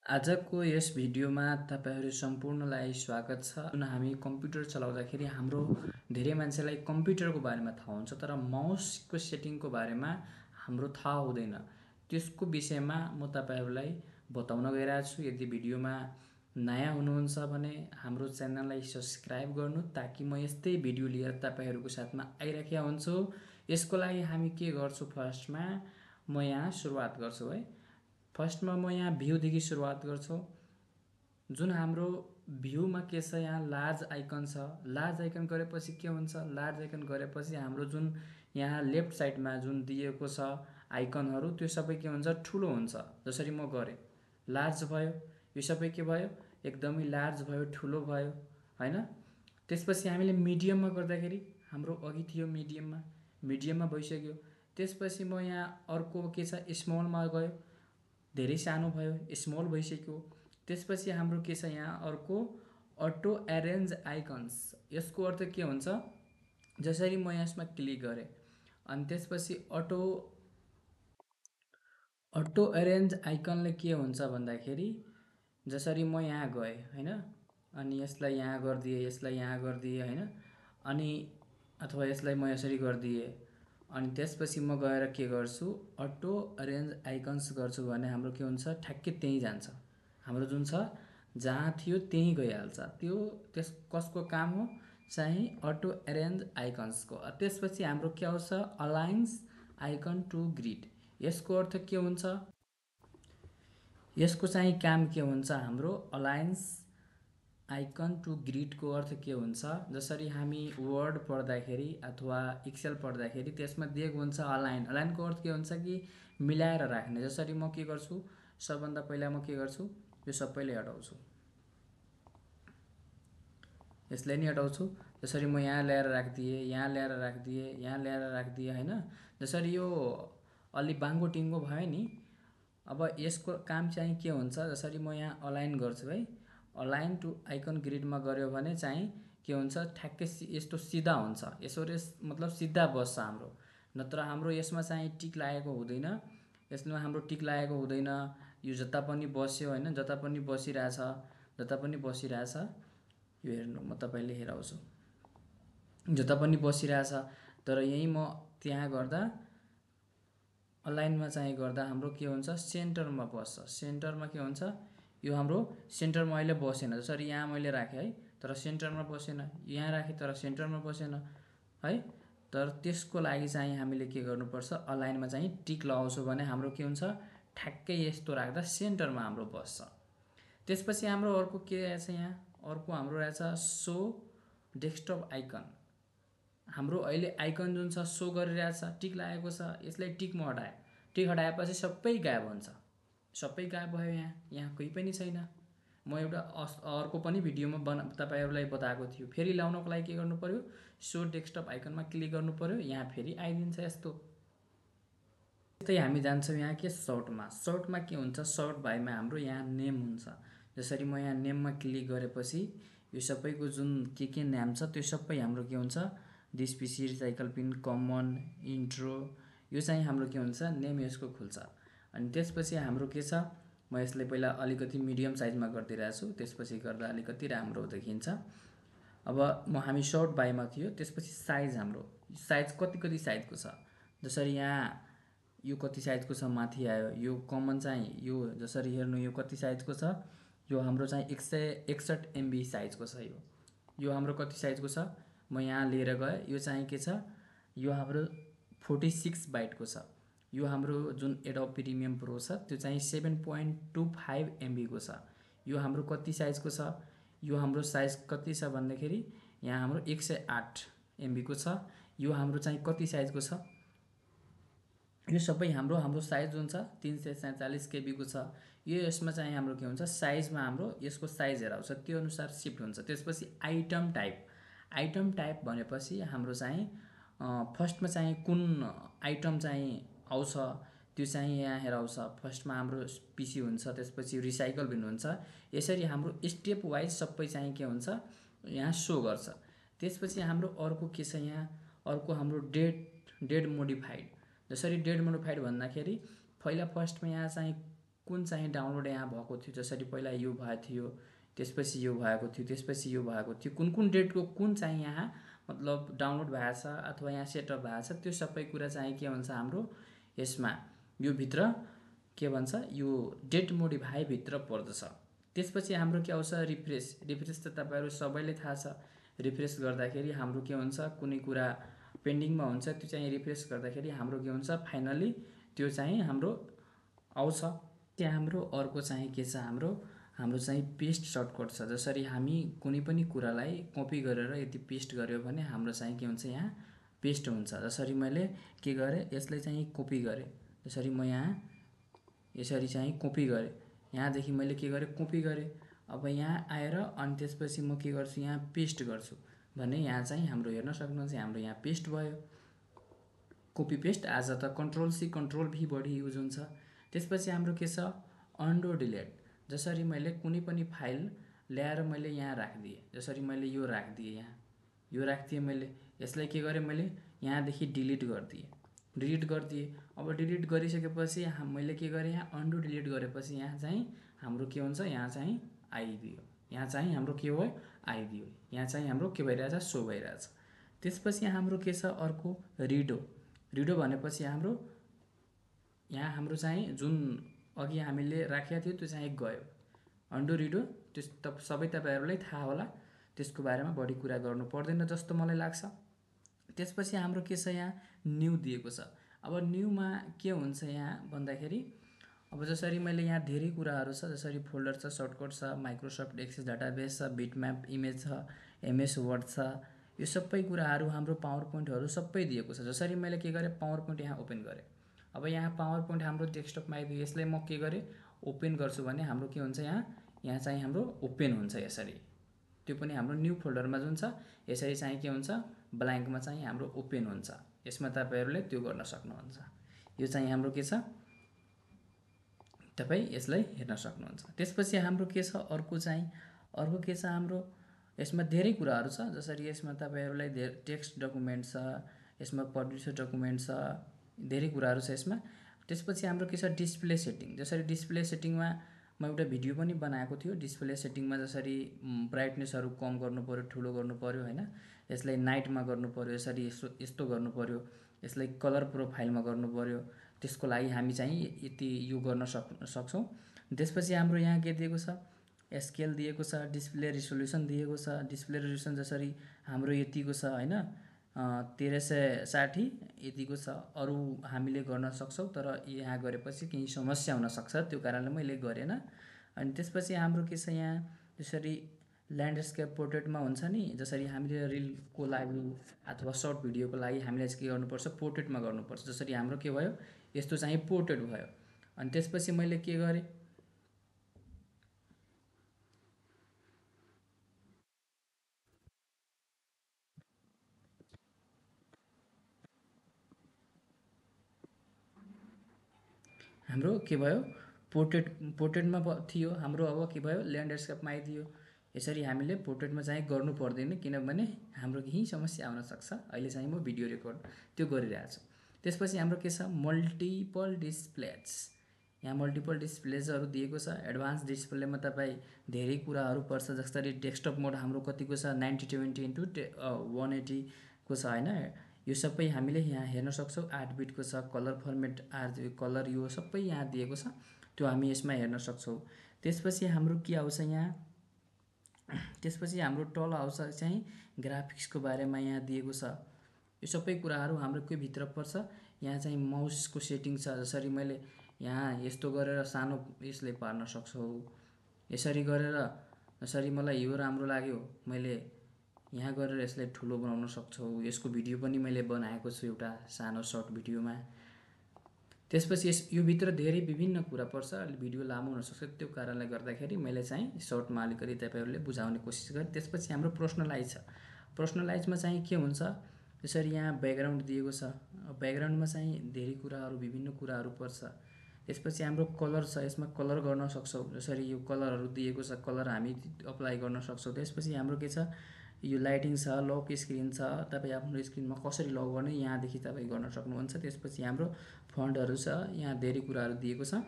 आजको यस भिडियोमा तपाईहरू सम्पूर्णलाई स्वागत छ। जुन हामी कम्प्युटर चलाउँदाखेरि हाम्रो धेरै मान्छेलाई कम्प्युटरको बारेमा थाहा हुन्छ तर माउसको सेटिङको बारेमा हाम्रो थाहा हुँदैन। त्यसको विषयमा म तपाईहरूलाई बताउन गइरहेको छु। यदि भिडियोमा नयाँ हुनुहुन्छ भने हाम्रो च्यानललाई सब्स्क्राइब गर्नु ताकि म यस्तै भिडियो लिएर तपाईहरूको साथमा आइराखेको हुन्छु। यसको लागि हामी के गर्छौँ, फर्स्टमा म यहाँ सुरुवात गर्छु है। फर्स्टमा म यहाँ भ्यूदेखि सुरुवात गर्छु। जुन हाम्रो भ्यूमा के छ, यहाँ लार्ज आइकन छ। लार्ज आइकन गरेपछि के हुन्छ, लार्ज आइकन गरेपछि हाम्रो जुन यहाँ लेफ्ट साइडमा जुन दिएको छ आइकनहरू त्यो सबै के हुन्छ, ठुलो हुन्छ। जसरी म गरेँ लार्ज भयो, यो सबै के भयो, एकदमै लार्ज भयो, ठुलो भयो हैन। त्यसपछि हामीले मिडियममा गर्दाखेरि हाम्रो अघि थियो मिडियममा भइसक्यो। त्यसपछि म यहाँ अर्को के छ, स्मलमा गयो, धेरै सानो भयो, स्मल भइसक्यो। त्यसपछि हाम्रो के छ, यहाँ अर्को अटो एरेन्ज आइकन्स। यसको अर्थ के हुन्छ, जसरी म यसमा क्लिक गरेँ अनि त्यसपछि अटो एरेन्ज आइकनले के हुन्छ भन्दाखेरि जसरी म यहाँ गएँ हैन, अनि यसलाई यहाँ गरिदिएँ, यसलाई यहाँ गरिदिएँ हैन, अनि अथवा यसलाई म यसरी गरिदिएँ अनि त्यसपछि म गएर के गर्छु, अटो अरेन्ज आइकन्स गर्छु भने हाम्रो के हुन्छ, ठ्याक्कै त्यहीँ जान्छ। हाम्रो जुन छ जहाँ थियो त्यहीँ गइहाल्छ। त्यस कसको काम हो चाहिँ अटो अरेन्ज आइकन्सको। त्यसपछि हाम्रो के आउँछ, अलाइन्स आइकन टु ग्रिड। यसको अर्थ के हुन्छ, यसको चाहिँ काम के हुन्छ, हाम्रो अलाइन्स आइकन टु ग्रिडको अर्थ के हुन्छ, जसरी हामी वर्ड पढ्दाखेरि अथवा एक्सेल पढ्दाखेरि त्यसमा दिएको हुन्छ अलाइन। अलाइनको अर्थ के हुन्छ कि मिलाएर राख्ने। जसरी म के गर्छु, सबभन्दा पहिला म के गर्छु, यो सबैले हटाउँछु, यसलाई नि हटाउँछु। जसरी म यहाँ ल्याएर राखिदिएँ, यहाँ ल्याएर राखिदिएँ, यहाँ ल्याएर राखिदिएँ हैन। जसरी यो अलि बाङ्गो टिङ्गो भयो नि। अब यसको काम चाहिँ के हुन्छ, जसरी म यहाँ अलाइन गर्छु है, अलाइन टु आइकन ग्रिडमा गऱ्यो भने चाहिँ के हुन्छ, ठ्याक्कै यस्तो सिधा हुन्छ। यसरी मतलब सिधा बस्छ हाम्रो। नत्र हाम्रो यसमा चाहिँ टिक लागेको हुँदैन, यसमा हाम्रो टिक लागेको हुँदैन। यो जता पनि बस्यो हैन, जता पनि बसिरहेछ, यो हेर्नु म तपाईले हेराउँछु, जता पनि बसिरहेछ। तर यही म त्यहाँ गर्दा अलाइनमा चाहिँ गर्दा हाम्रो के हुन्छ, सेन्टरमा बस्छ। सेन्टरमा के हुन्छ, यो हाम्रो सेन्टरमा अहिले बसेन। जसरी यहाँ मैले राखेँ है, तर सेन्टरमा बसेन, यहाँ राखेँ तर सेन्टरमा बसेन है। तर त्यसको लागि चाहिँ हामीले के गर्नुपर्छ, अलाइनमा चाहिँ टिक लगाउँछौँ भने हाम्रो के हुन्छ, ठ्याक्कै यस्तो राख्दा सेन्टरमा हाम्रो बस्छ। त्यसपछि हाम्रो अर्को के रहेछ, यहाँ अर्को हाम्रो रहेछ सो डेस्कटप आइकन। हाम्रो अहिले आइकन जुन छ सो गरिरहेछ, टिक लागेको छ, यसलाई टिक म हटाएँ। टिक हटाएपछि सबै गायब हुन्छ, सबै गायब भयो। यहाँ कोही पनि छैन। म एउटा अर्को पनि भिडियोमा तपाईहरूलाई बताएको थियो। फेरि ल्याउनको लागि के गर्नु पर्यो, सो डेस्कटप आइकनमा क्लिक गर्नु पर्यो, यहाँ फेरि आइदिन्छ यस्तो। त्यस्तै हामी जान्छौँ यहाँ के, सर्टमा के हुन्छ, सर्ट बाईमा हाम्रो यहाँ नेम हुन्छ। जसरी म यहाँ नेममा क्लिक गरेपछि यो सबैको जुन के नाम छ त्यो सबै हाम्रो के हुन्छ, दिस पिसी, रिसाइकल पिन, कमन, इन्ट्रो, यो चाहिँ हाम्रो के हुन्छ, नेम यसको खुल्छ। अनि त्यसपछि हाम्रो के छ, म यसलाई पहिला अलिकति मिडियम साइजमा गरिदिरहेको छु, त्यसपछि गर्दा अलिकति राम्रो देखिन्छ। अब हामी सर्ट बाईमा थियो, त्यसपछि साइज, हाम्रो साइज कति साइजको छ। जसरी यहाँ यो कति साइजको छ, माथि आयो। यो कमन चाहिँ यो जसरी हेर्नु, यो कति साइजको छ, यो हाम्रो चाहिँ 161 MB साइजको छ। यो हाम्रो कति साइजको छ, म यहाँ लिएर गएँ। यो चाहिँ के छ, यो हाम्रो 46 बाइटको छ। यो हाम्रो जुन एडोब प्रिमियम प्रो छ त्यो चाहिँ 7.25 MB को छ। यो हाम्रो कति साइजको छ, यो हाम्रो साइज कति छ भन्दाखेरि यहाँ हाम्रो 108 MB को छ। यो हाम्रो चाहिँ कति साइजको छ, यो सबै हाम्रो साइज जुन छ 347 KB को छ। यो यसमा चाहिँ हाम्रो के हुन्छ, साइजमा हाम्रो यसको साइज हेराउँछ, त्यो अनुसार सिफ्ट हुन्छ। त्यसपछि आइटम टाइप भनेपछि हाम्रो चाहिँ फर्स्टमा चाहिँ कुन आइटम चाहिँ आउँछ त्यो चाहिँ यहाँ हेराउँछ। फर्स्टमा हाम्रो पिसी हुन्छ, त्यसपछि रिसाइकल बिन हुन्छ। यसरी हाम्रो स्टेप वाइज सबै चाहिँ के हुन्छ, यहाँ सो गर्छ। त्यसपछि हाम्रो अर्को के छ, यहाँ अर्को हाम्रो डेट मोडिफाइड। जसरी डेट मोडिफाइड भन्दाखेरि पहिला फर्स्टमा यहाँ चाहिँ कुन चाहिँ डाउनलोड यहाँ भएको थियो, जसरी पहिला यो भएको थियो, त्यसपछि यो भएको थियो, त्यसपछि यो भएको थियो, कुन कुन डेटको कुन चाहिँ यहाँ मतलब डाउनलोड भएको छ अथवा यहाँ सेटअप भएको छ, त्यो सबै कुरा चाहिँ के भन्छ हाम्रो यसमा यो भित्र के भन्छ यो डेट मोडिफाई भित्र पर्दछ। त्यसपछि हाम्रो के आउँछ रिफ्रेस। रिफ्रेस त तपाईहरु सबैले थाहा छ, रिफ्रेस गर्दाखेरि हाम्रो के हुन्छ कुनै कुरा पेन्डिङमा हुन्छ, त्यो चाहिँ रिफ्रेस गर्दाखेरि हाम्रो के हुन्छ फाइनली त्यो चाहिँ हाम्रो आउँछ। त्यहाँ हाम्रो अर्को चाहिँ के छ हाम्रो चाहिँ पेस्ट सर्टकट छ। जसरी हामी कुनै पनि कुरालाई कपी गरेर यदि पेस्ट गर्यो भने हाम्रो चाहिँ के हुन्छ यहाँ पेस्ट हुन्छ। जसरी मैले के गरेँ यसलाई चाहिँ कपी गरेँ, जसरी म यहाँ यसरी चाहिँ कपी गरेँ, यहाँदेखि मैले के गरेँ कपी गरेँ। अब यहाँ आएर अनि त्यसपछि म के गर्छु यहाँ पेस्ट गर्छु भने यहाँ चाहिँ हाम्रो हेर्न सक्नुहुन्छ हाम्रो यहाँ पेस्ट भयो। कपी पेस्ट आज त कन्ट्रोल सी कन्ट्रोल भी बढी युज हुन्छ। त्यसपछि हाम्रो के छ अन्डो डिलिट। जसरी मैले कुनै पनि फाइल ल्याएर मैले यहाँ राखिदिएँ, जसरी मैले यो राखिदिएँ, यहाँ यो राखिदिएँ, मैले यसलाई के गरेँ मैले यहाँदेखि डिलिट गरिदिएँ। अब डिलिट गरिसकेपछि मैले के गरेँ यहाँ अन्डो डिलिट गरेपछि यहाँ चाहिँ हाम्रो के हुन्छ यहाँ चाहिँ आइदियो, यहाँ चाहिँ हाम्रो के भयो आइदियो, यहाँ चाहिँ हाम्रो के भइरहेछ सो भइरहेछ। त्यसपछि हाम्रो के छ अर्को रिडो भनेपछि हाम्रो यहाँ हाम्रो चाहिँ जुन अघि हामीले राखेको थियो त्यो चाहिँ गयो। अन्डो रिडो त्यो सबै तपाईहरुलाई थाहा होला, त्यसको बारेमा बढी कुरा गर्नु पर्दैन जस्तो मलाई लाग्छ। त्यसपछि हाम्रो के छ यहाँ न्यू दिएको छ। अब न्यूमा के हुन्छ यहाँ भन्दाखेरि अब जसरी मैले यहाँ धेरै कुराहरू छ, जसरी फोल्डर छ, सर्टकट छ, माइक्रोसफ्ट एक्सेस डाटाबेस छ, बिटम्याप इमेज छ, एमएस वर्ड छ, यो सबै कुराहरू हाम्रो पावर पोइन्टहरू सबै दिएको छ। जसरी मैले के गरेँ पावर पोइन्ट यहाँ ओपन गरेँ। अब यहाँ पावर पोइन्ट हाम्रो डेस्कटपमा आइदियो, यसलाई म के गरेँ ओपन गर्छु भने हाम्रो के हुन्छ यहाँ चाहिँ हाम्रो ओपन हुन्छ यसरी। त्यो पनि हाम्रो न्यू फोल्डरमा जुन छ यसरी चाहिँ के हुन्छ ब्ल्याङ्कमा चाहिँ हाम्रो ओपन हुन्छ। यसमा तपाईहरुले त्यो गर्न सक्नुहुन्छ। यो चाहिँ हाम्रो के छ तपाई यसलाई हेर्न सक्नुहुन्छ। त्यसपछि हाम्रो के छ अर्को के छ हाम्रो यसमा धेरै कुराहरू छ। जसरी यसमा तपाईहरुलाई टेक्स्ट डकुमेन्ट छ, यसमा पब्लिसर डकुमेन्ट छ, धेरै कुराहरू छ यसमा। त्यसपछि हाम्रो के छ डिस्प्ले सेटिङ। जसरी डिस्प्ले सेटिङमा म एउटा भिडियो पनि बनाएको थियो। डिस्प्ले सेटिङमा जसरी ब्राइटनेसहरु कम गर्नु पर्यो, ठुलो गर्नु पर्यो हैन, यसलाई नाइटमा गर्नु पर्यो, यसरी यस्तो गर्नु पर्यो, यसलाई कलर प्रोफाइलमा गर्नु पर्यो, त्यसको लागि हामी चाहिँ यति यो गर्न सक्छौं। त्यसपछि हाम्रो यहाँ के दिएको छ स्केल दिएको छ, डिस्प्ले रिजोल्युसन दिएको छ। डिस्प्ले रिजोल्युसन जसरी हाम्रो यतिको छ हैन 1360 यतिको छ। अरु हामीले गर्न सक्छौं तर यहाँ गरेपछि केही समस्या हुन सक्छ, त्यो कारणले मैले गरेन। अनि त्यसपछि हाम्रो के छ यहाँ जसरी ल्यान्डस्केप पोर्ट्रेटमा हुन्छ नि, जसरी हामीले रिलको लागि अथवा सर्ट भिडियोको लागि हामीले के गर्नुपर्छ पोर्ट्रेटमा गर्नुपर्छ। जसरी हाम्रो के भयो यस्तो चाहिँ पोर्ट्रेट भयो। अनि त्यसपछि मैले के गरे हाम्रो के भयो पोर्ट्रेटमा थियो हाम्रो। अब के भयो ल्यान्डस्केपमा आइदियो। यसरी हामीले पोर्ट्रेटमा चाहिँ गर्नु पर्दैन किनभने हाम्रो केही समस्या आउन सक्छ। अहिले चाहिँ म भिडियो रेकर्ड त्यो गरिरहेको छु। त्यसपछि हाम्रो के छ मल्टिपल डिस्प्लेज। यहाँ मल्टिपल डिस्प्लेजहरु दिएको छ। एडभान्स डिस्प्लेमा तपाई धेरै कुराहरू पर्छ। जस्तै डेस्कटप मोड हाम्रो कतिको छ 9020x180 को छ हैन। यो सबै हामीले यहाँ हेर्न सक्छौं। 8 बिटको छ, कलर फर्मेट RGB कलर यो सबै यहाँ दिएको छ, त्यो हामी यसमा हेर्न सक्छौं। त्यसपछि हाम्रो के आउँछ यहाँ त्यसपछि हाम्रो टल आउँछ चाहिँ ग्राफिक्सको बारेमा यहाँ दिएको छ। यो सबै कुराहरू हाम्रो के भित्र पर्छ यहाँ चाहिँ माउसको सेटिङ छ। जसरी मैले यहाँ यस्तो गरेर सानो यसले पार्न सक्छौं, यसरी गरेर जसरी मलाई यो राम्रो लाग्यो मैले यहाँ गरेर यसलाई ठुलो बनाउन सक्छौं। यसको भिडियो पनि मैले बनाएको छु एउटा सानो सर्ट भिडियोमा। त्यसपछि यो भित्र धेरै विभिन्न कुरा पर्छ, भिडियो लामो हुन सक्छ, त्यो कारणले गर्दाखेरि मैले चाहिँ सर्टमा अलिकति तपाईहरुले बुझाउने कोसिस गरे। त्यसपछि हाम्रो पर्सनलाइज छ। पर्सनलाइजमा चाहिँ के हुन्छ जसरी यहाँ ब्याकग्राउन्ड दिएको छ, ब्याकग्राउन्डमा चाहिँ धेरै कुराहरू विभिन्न कुराहरू पर्छ। त्यसपछि हाम्रो कलर छ, यसमा कलर गर्न सक्छौं। जसरी यो कलरहरू दिएको छ, कलर हामी अप्लाई गर्न सक्छौं। त्यसपछि हाम्रो के छ यो लाइटिङ छ, लक स्क्रिन छ, तपाई आफ्नो स्क्रिनमा कसरी लक गर्ने यहाँदेखि तपाई गर्न सक्नुहुन्छ। त्यसपछि हाम्रो फन्टहरू छ, यहाँ धेरै कुराहरू दिएको छ।